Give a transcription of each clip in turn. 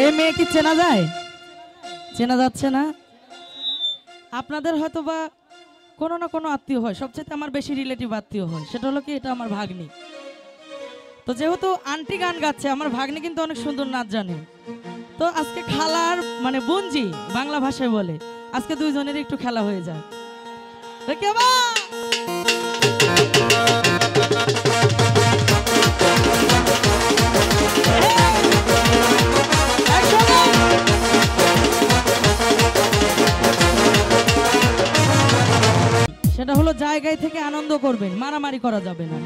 এই মেয়ে কি চেনা যায়? চেনা যাচ্ছে না? আপনাদের হয়তো বা কোনো না কোনো আত্মীয় হয়, সবচেয়ে আমার বেশি রিলেটিভ আত্মীয় হয়, সেটা হলো কি এটা আমার ভাগ্নি। তো যেহেতু আন্টি গান গাচ্ছে, আমার ভাগ্নি কিন্তু অনেক সুন্দর নাচ জানে। তো আজকে খালার মানে বোনজি বাংলা ভাষায় বলে, আজকে দুইজনের একটু খেলা হয়ে যায়। সেটা হলো জায়গায় থেকে আনন্দ করবেন, মারামারি করা যাবে না।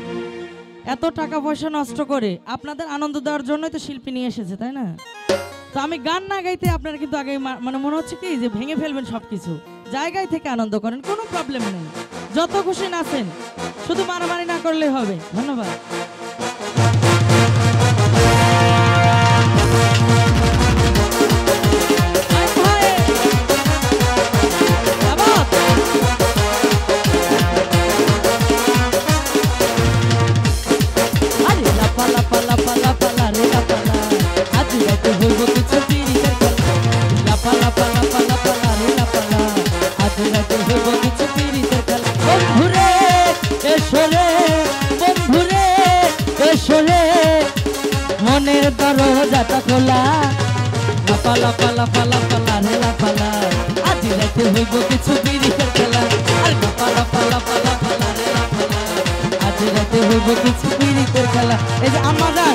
এত টাকা পয়সা নষ্ট করে আপনাদের আনন্দ দেওয়ার জন্যই তো শিল্পী নিয়ে এসেছে, তাই না? তো আমি গান না গাইতে আপনারা কিন্তু আগে মানে মনে হচ্ছে কি যে ভেঙে ফেলবেন সবকিছু। জায়গায় থেকে আনন্দ করেন, কোনো প্রবলেম নেই, যত খুশি নাচেন, শুধু মারামারি না করলে হবে। ধন্যবাদ। মনের দরজাটা খোলা, লাপালা পালা পালা পালা রে লাপালা, আজ রাতে হইব কিছু পিরিতের খেলা। আর লাপালা পালা পালা পালা রে লাপালা, আজ রাতে হইব কিছু পিরিতের খেলা। এই যে আমাদের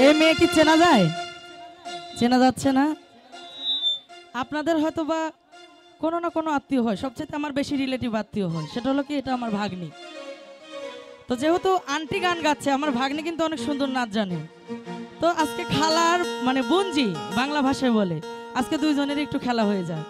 এই মেয়ে কি চেনা যায়? চেনা যাচ্ছে না? আপনাদের হয়তো বা কোনো না কোনো আত্মীয় হয়, সবচেয়ে আমার বেশি রিলেটিভ আত্মীয় হয়, সেটা হলো কি এটা আমার ভাগ্নি। তো যেহেতু আন্টি গান গাচ্ছে, আমার ভাগ্নি কিন্তু অনেক সুন্দর নাচ জানে। তো আজকে খালার মানে বোনজি বাংলা ভাষায় বলে, আজকে দুইজনের একটু খেলা হয়ে যায়।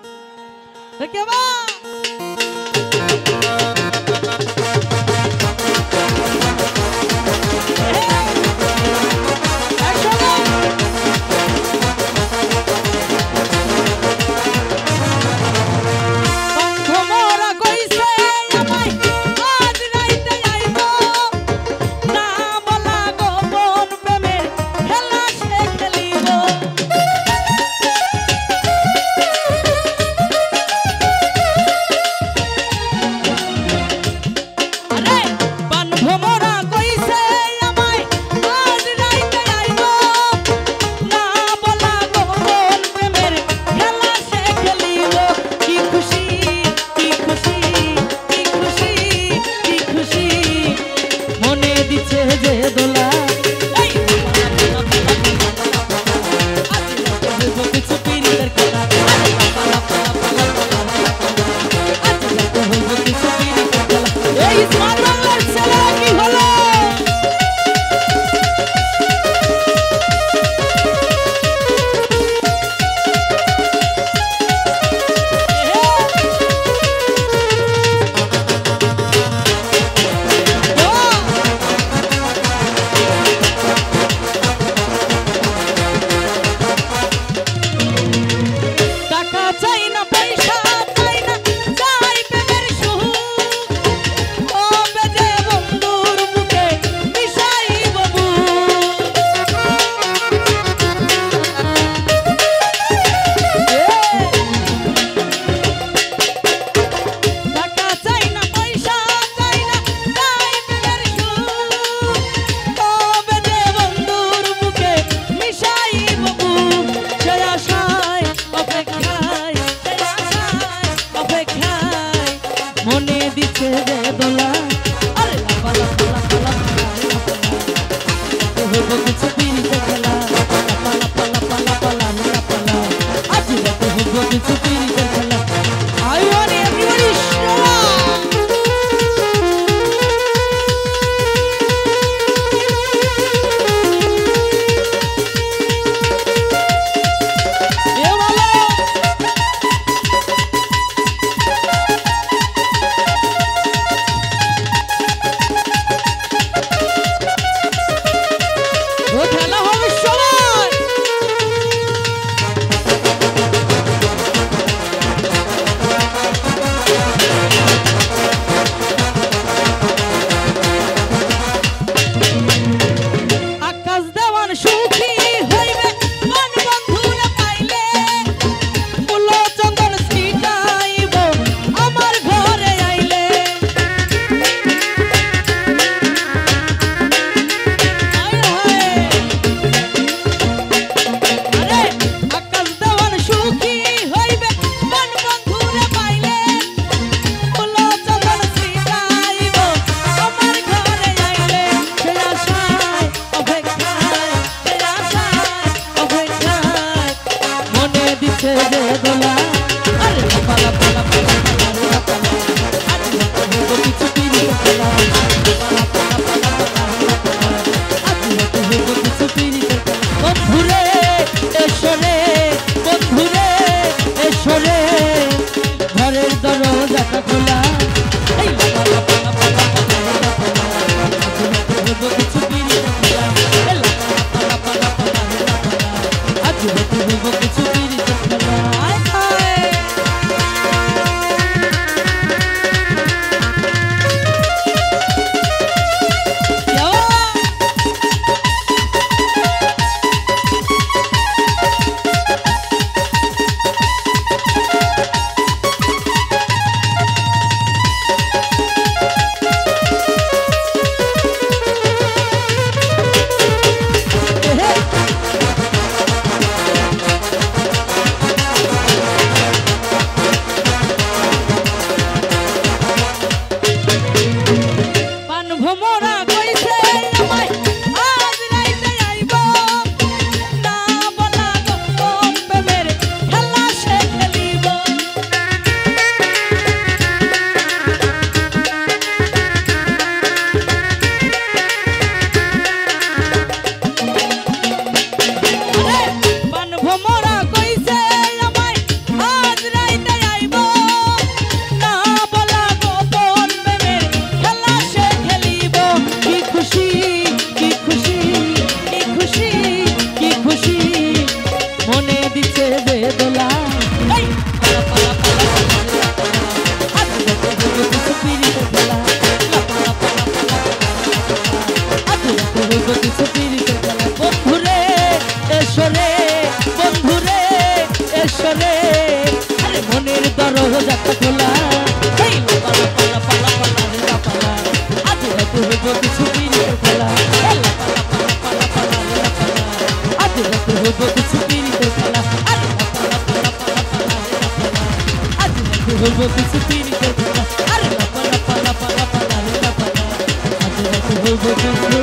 বলবো কিছু,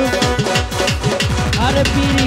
আরে পিড়ি